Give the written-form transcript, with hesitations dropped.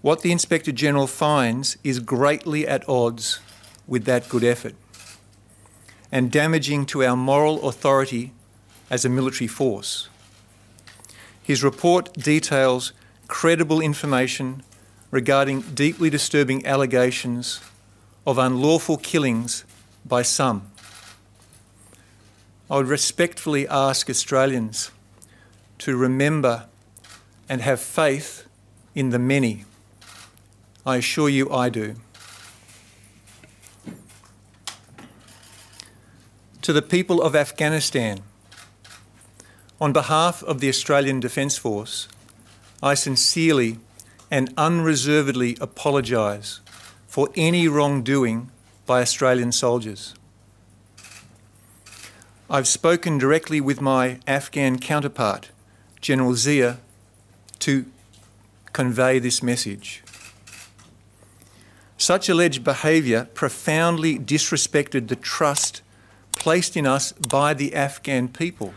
What the Inspector General finds is greatly at odds with that good effort and damaging to our moral authority as a military force. His report details credible information regarding deeply disturbing allegations of unlawful killings by some. I would respectfully ask Australians to remember and have faith in the many. I assure you I do. To the people of Afghanistan, on behalf of the Australian Defence Force, I sincerely and unreservedly apologise for any wrongdoing by Australian soldiers. I've spoken directly with my Afghan counterpart, General Zia, to convey this message. Such alleged behaviour profoundly disrespected the trust placed in us by the Afghan people.